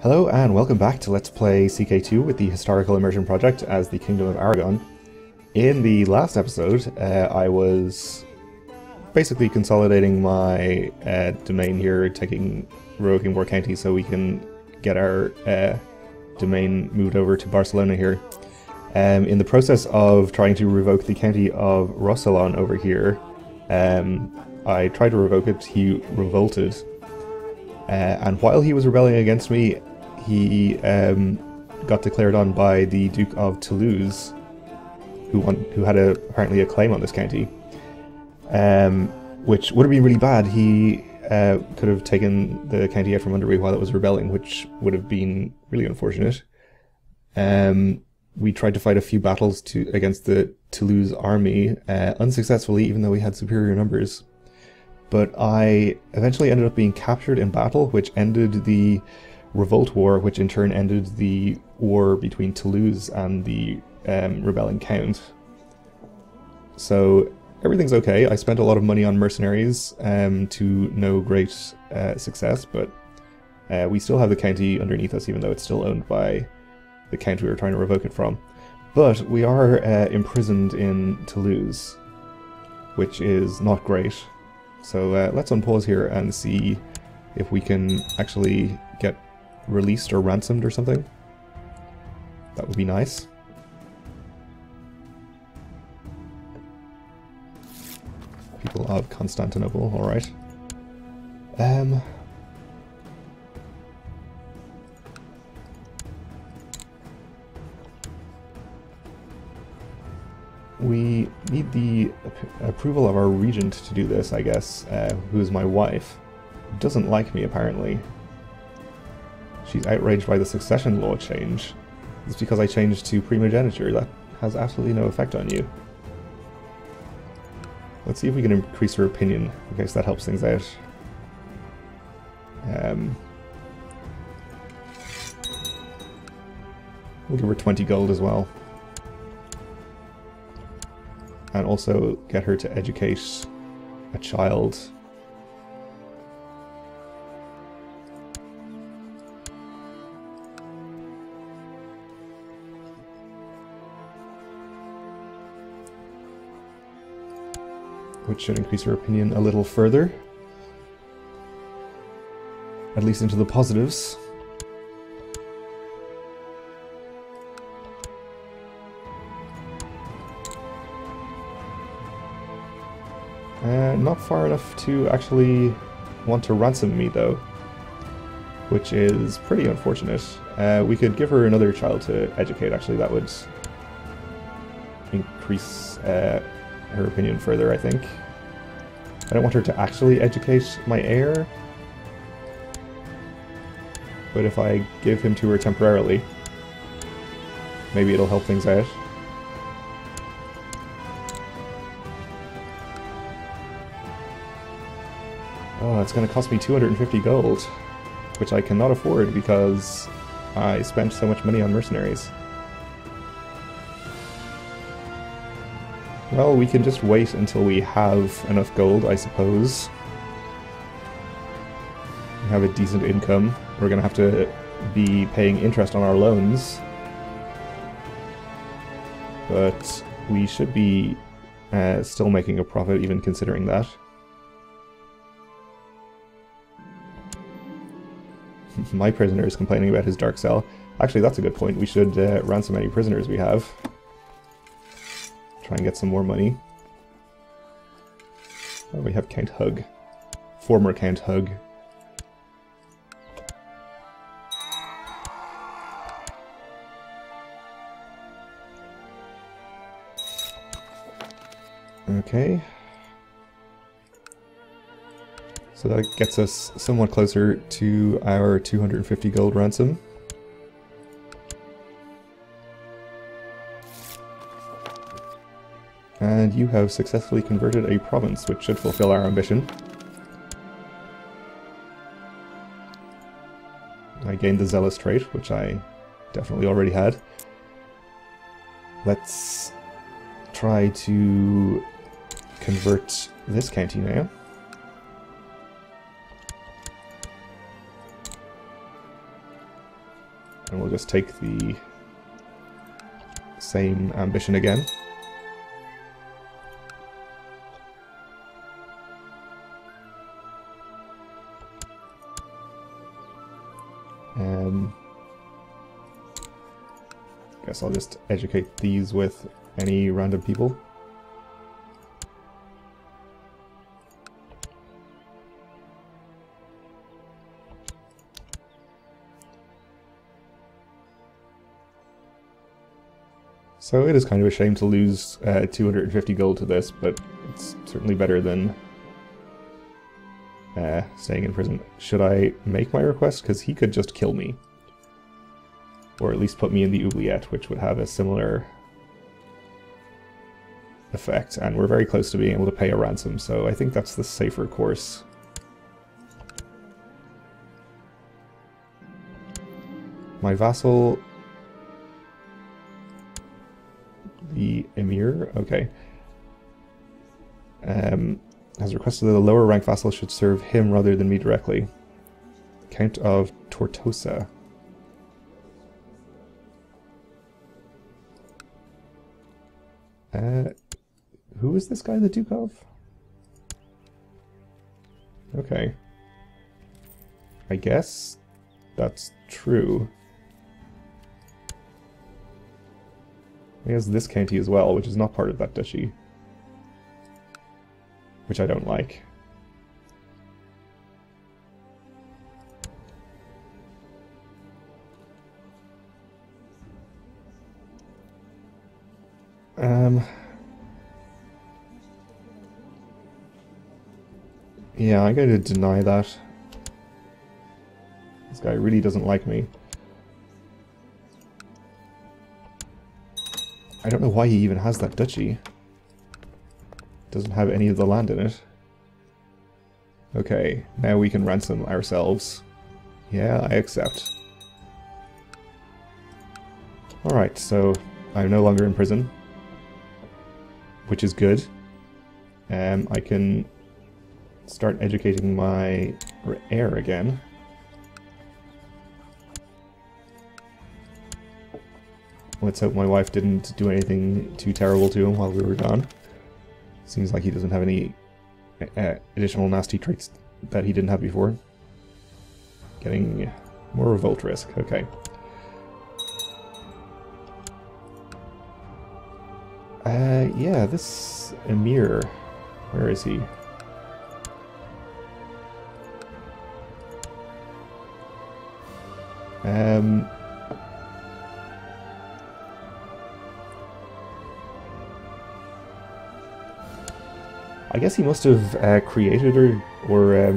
Hello and welcome back to Let's Play CK2 with the Historical Immersion Project as the Kingdom of Aragon. In the last episode, I was basically consolidating my domain here, revoking more counties so we can get our domain moved over to Barcelona here. In the process of trying to revoke the county of Roussillon over here, I tried to revoke it, he revolted. And while he was rebelling against me, he got declared on by the Duke of Toulouse, who had apparently a claim on this county, which would have been really bad. He could have taken the county out from under me while it was rebelling, which would have been really unfortunate. We tried to fight a few battles against the Toulouse army, unsuccessfully, even though we had superior numbers. But I eventually ended up being captured in battle, which ended the Revolt War, which in turn ended the war between Toulouse and the rebelling count. So everything's okay. I spent a lot of money on mercenaries to no great success, but we still have the county underneath us, even though it's still owned by the count we were trying to revoke it from. But we are imprisoned in Toulouse, which is not great. So let's unpause here and see if we can actually get released or ransomed or something. That would be nice. People of Constantinople, alright. We need the approval of our regent to do this, I guess, who is my wife. Doesn't like me, apparently. She's outraged by the succession law change. It's because I changed to primogeniture. That has absolutely no effect on you. Let's see if we can increase her opinion, in case that helps things out. We'll give her 20 gold as well. And also get her to educate a child. Which should increase her opinion a little further. At least into the positives. Not far enough to actually want to ransom me, though, which is pretty unfortunate. We could give her another child to educate, actually. That would increase her opinion further, I think. I don't want her to actually educate my heir, but if I give him to her temporarily, maybe it'll help things out. Oh, it's going to cost me 250 gold, which I cannot afford because I spent so much money on mercenaries. Well, we can just wait until we have enough gold, I suppose. We have a decent income. We're going to have to be paying interest on our loans. But we should be still making a profit, even considering that. My prisoner is complaining about his dark cell. Actually, that's a good point. We should ransom any prisoners we have. Try and get some more money. Oh, we have Count Hug. Former Count Hug. Okay. So that gets us somewhat closer to our 250 gold ransom. And you have successfully converted a province, which should fulfill our ambition. I gained the Zealous trait, which I definitely already had. Let's try to convert this county now. And we'll just take the same ambition again. Guess I'll just educate these with any random people. So it is kind of a shame to lose 250 gold to this, but it's certainly better than staying in prison. Should I make my request? Because he could just kill me. Or at least put me in the oubliette, which would have a similar effect. And we're very close to being able to pay a ransom, so I think that's the safer course. My vassal... the Emir? Okay. Has requested that a lower rank vassal should serve him rather than me directly. Count of Tortosa. Who is this guy the Duke of? Okay. I guess that's true. He has this county as well, which is not part of that duchy. Which I don't like. Yeah, I'm going to deny that. This guy really doesn't like me. I don't know why he even has that duchy. Doesn't have any of the land in it. Okay, now we can ransom ourselves. Yeah, I accept. Alright, so I'm no longer in prison. Which is good. I can start educating my heir again. Let's hope my wife didn't do anything too terrible to him while we were gone. Seems like he doesn't have any additional nasty traits that he didn't have before. Getting more revolt risk, okay. Yeah, this Emir, where is he? I guess he must have created or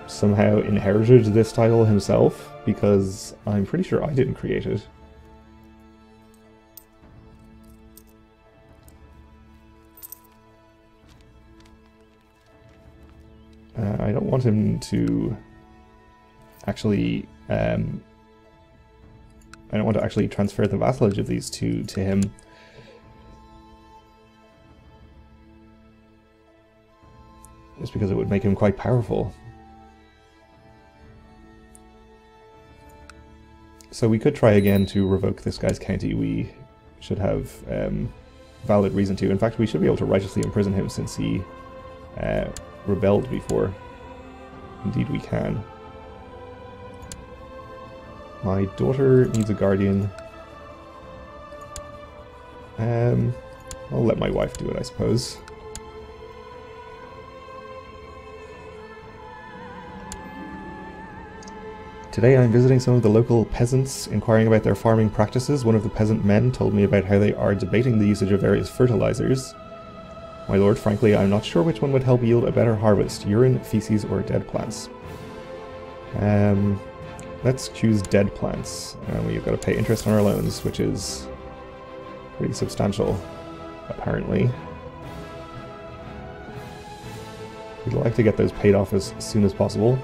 somehow inherited this title himself, because I'm pretty sure I didn't create it. I don't want him to actually... I don't want to actually transfer the vassalage of these two to him. Just because it would make him quite powerful. So we could try again to revoke this guy's county. We should have valid reason to. In fact, we should be able to righteously imprison him since he rebelled before. Indeed we can. My daughter needs a guardian. I'll let my wife do it, I suppose. Today I'm visiting some of the local peasants, inquiring about their farming practices. One of the peasant men told me about how they are debating the usage of various fertilizers. My lord, frankly, I'm not sure which one would help yield a better harvest, urine, feces, or dead plants. Let's choose dead plants. We've got to pay interest on our loans, which is pretty substantial, apparently. We'd like to get those paid off as soon as possible.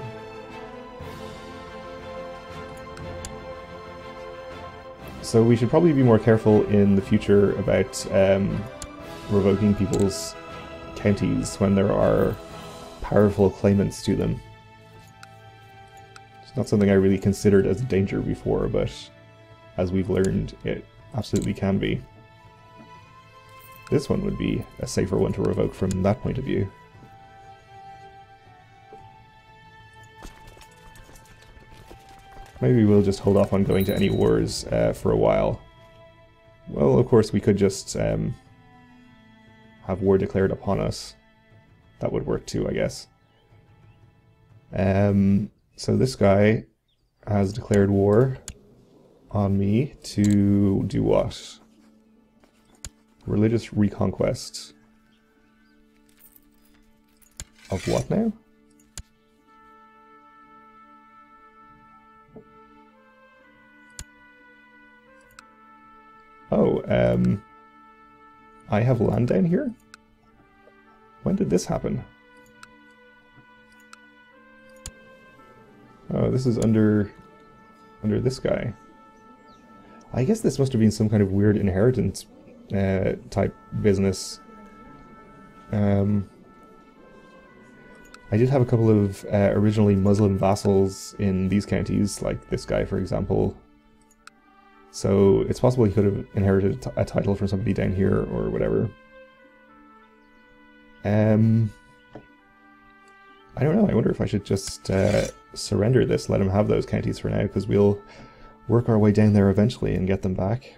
So we should probably be more careful in the future about revoking people's counties when there are powerful claimants to them. Just Not something I really considered as a danger before, but as we've learned, it absolutely can be. This one would be a safer one to revoke from that point of view. Maybe we'll just hold off on going to any wars for a while. Well, of course, we could just have war declared upon us. That would work too, I guess. So this guy has declared war on me to do what? Religious reconquest. Of what now? Oh, I have land down here? When did this happen? Oh, this is under this guy. I guess this must have been some kind of weird inheritance type business. I did have a couple of originally Muslim vassals in these counties, like this guy, for example. So it's possible he could have inherited a title from somebody down here or whatever. I don't know, I wonder if I should just surrender this, let him have those counties for now, because we'll work our way down there eventually and get them back.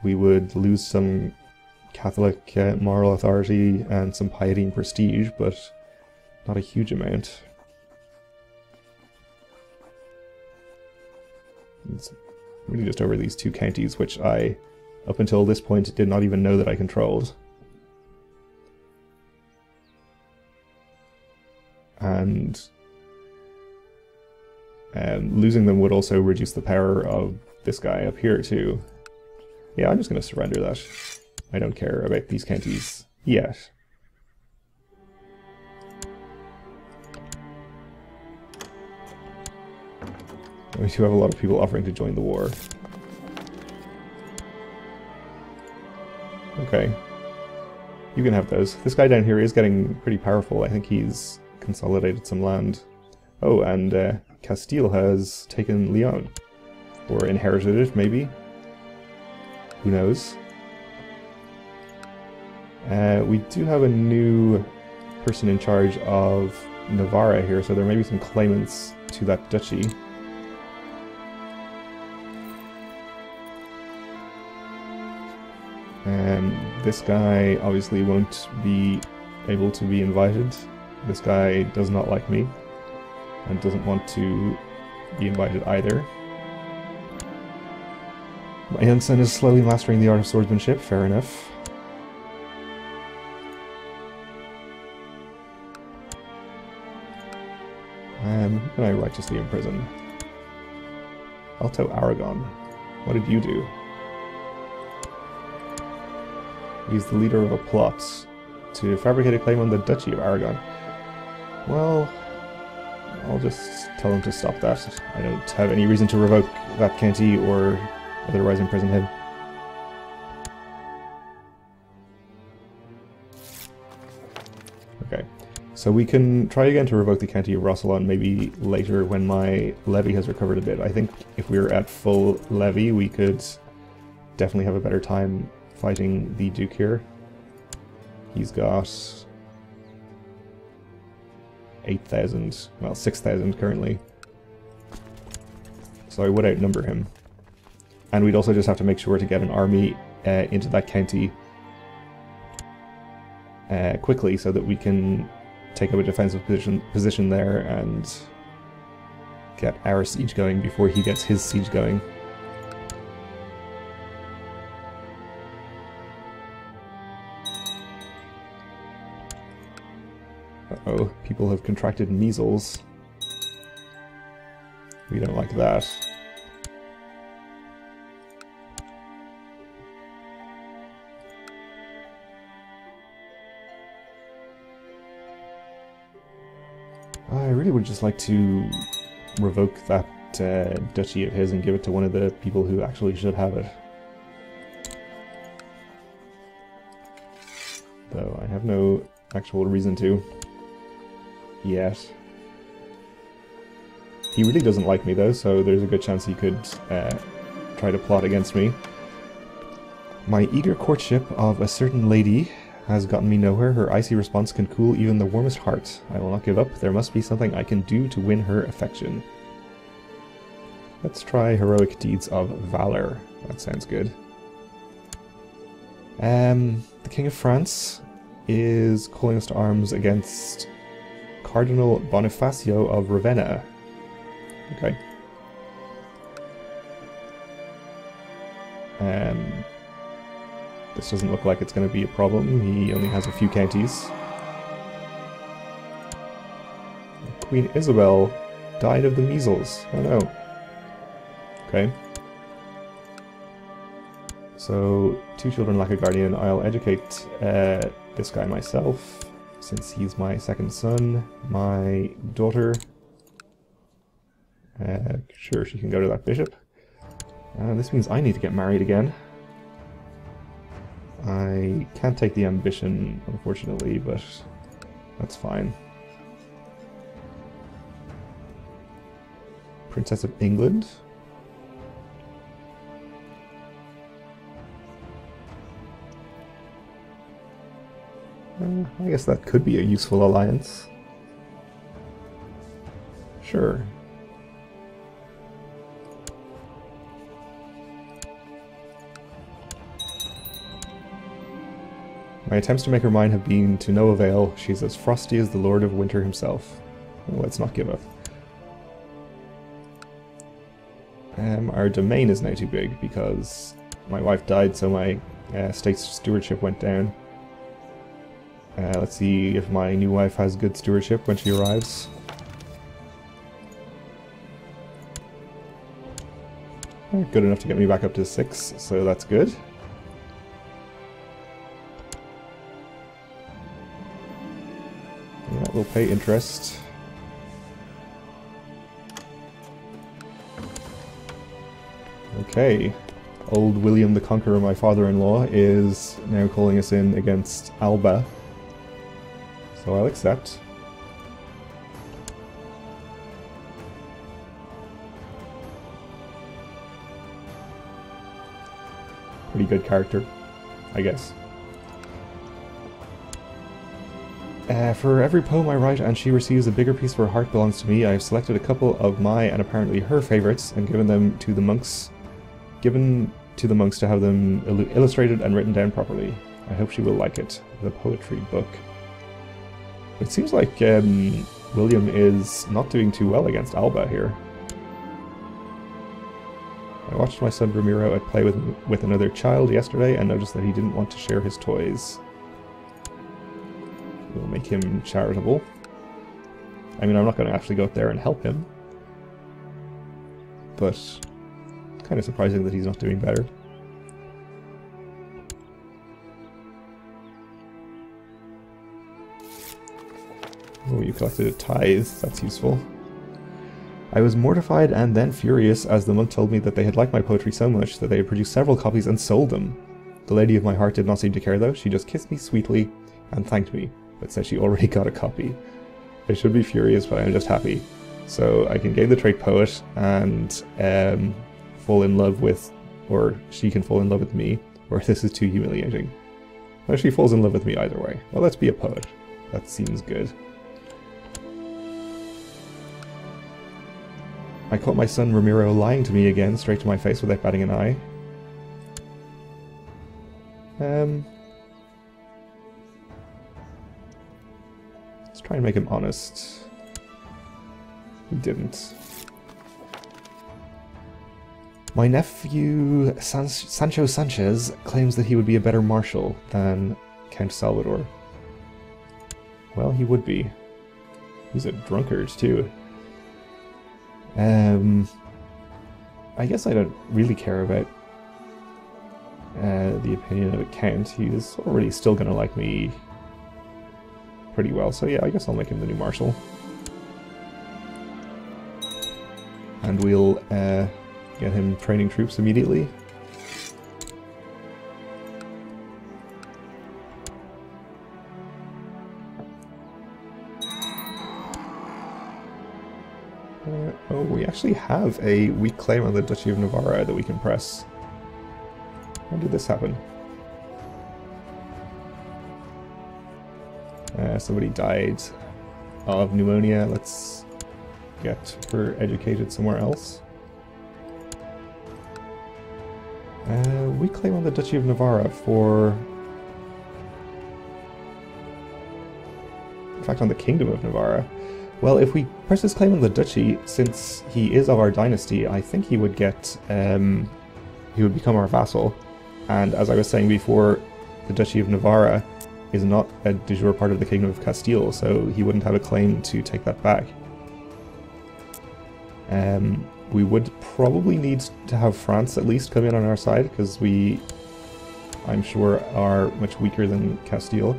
We would lose some Catholic moral authority and some piety and prestige, but not a huge amount. It's really just over these two counties, which I, up until this point, did not even know that I controlled. And losing them would also reduce the power of this guy up here too. Yeah, I'm just going to surrender that. I don't care about these counties yet. We do have a lot of people offering to join the war. Okay. You can have those. This guy down here is getting pretty powerful. I think he's consolidated some land. Oh, and Castile has taken Leon. Or inherited it, maybe. Who knows? We do have a new person in charge of Navarra here, so there may be some claimants to that duchy. This guy obviously won't be able to be invited. This guy does not like me and doesn't want to be invited either. My young son is slowly mastering the art of swordsmanship, fair enough. Who can I righteously imprison? Alto Aragon. What did you do? He's the leader of a plot to fabricate a claim on the Duchy of Aragon. Well, I'll just tell him to stop that. I don't have any reason to revoke that county or otherwise imprison him. Okay, so we can try again to revoke the county of Rossalon maybe later when my levy has recovered a bit. I think if we were at full levy we could definitely have a better time fighting the Duke here. He's got 8,000, well 6,000 currently. So I would outnumber him. And we'd also just have to make sure to get an army into that county quickly so that we can take up a defensive position there and get our siege going before he gets his siege going. Uh-oh, people have contracted measles. We don't like that. I really would just like to revoke that duchy of his and give it to one of the people who actually should have it. though I have no actual reason to yet. He really doesn't like me though, so there's a good chance he could try to plot against me. My eager courtship of a certain lady has gotten me nowhere. Her icy response can cool even the warmest heart. I will not give up. There must be something I can do to win her affection. Let's try heroic deeds of valor. That sounds good. The King of France is calling us to arms against Cardinal Bonifacio of Ravenna. Okay. This doesn't look like it's going to be a problem. He only has a few counties. Queen Isabel died of the measles. Oh no. Okay. So, 2 children lack a guardian. I'll educate this guy myself, since he's my second son. My daughter... sure, she can go to that bishop. This means I need to get married again. I can't take the ambition, unfortunately, but that's fine. Princess of England? I guess that could be a useful alliance. Sure. My attempts to make her mine have been to no avail. She's as frosty as the Lord of Winter himself. Well, let's not give up. Our domain is now too big because my wife died, so my state's stewardship went down. Let's see if my new wife has good stewardship when she arrives. Good enough to get me back up to 6, so that's good. Yeah, we'll pay interest. Okay. Old William the Conqueror, my father-in-law, is now calling us in against Alba. So I'll accept. Pretty good character, I guess. For every poem I write and she receives a bigger piece of her heart belongs to me, I have selected a couple of my and apparently her favorites and given them to the monks. Given to the monks to have them illustrated and written down properly. I hope she will like it. The poetry book. It seems like William is not doing too well against Alba here. I watched my son Ramiro at play with another child yesterday and noticed that he didn't want to share his toys. We'll make him charitable. I mean, I'm not going to actually go up there and help him. But kind of surprising that he's not doing better. Oh, you collected a tithe. That's useful. I was mortified and then furious as the monk told me that they had liked my poetry so much that they had produced several copies and sold them. The lady of my heart did not seem to care though. She just kissed me sweetly and thanked me, but said she already got a copy. I should be furious, but I'm just happy. So I can gain the trait poet and fall in love with, or she can fall in love with me, or this is too humiliating. Well, she falls in love with me either way. Well, let's be a poet. That seems good. I caught my son Ramiro lying to me again, straight to my face without batting an eye. Let's try and make him honest. He didn't. My nephew Sancho Sanchez claims that he would be a better marshal than Count Salvador. Well, he would be. He's a drunkard too. I guess I don't really care about the opinion of a count. He's already still gonna like me pretty well, so yeah, I guess I'll make him the new marshal. And we'll get him training troops immediately. Oh, we actually have a weak claim on the Duchy of Navarra that we can press. How did this happen? Somebody died of pneumonia. Let's get her educated somewhere else. We claim on the Duchy of Navarra for... In fact, on the Kingdom of Navarra. Well, if we press his claim on the Duchy, since he is of our dynasty, I think he would get... he would become our vassal. And as I was saying before, the Duchy of Navarra is not a de jure part of the Kingdom of Castile, so he wouldn't have a claim to take that back. We would probably need to have France at least come in on our side, because we, I'm sure, are much weaker than Castile.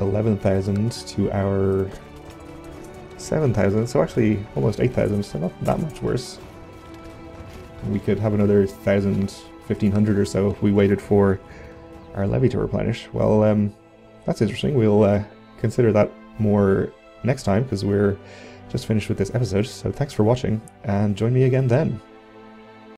11,000 to our 7,000, so actually almost 8,000, so not that much worse. We could have another 1,000, 1,500 or so if we waited for our levy to replenish. Well, that's interesting. We'll consider that more next time, because we're just finished with this episode. So thanks for watching, and join me again then.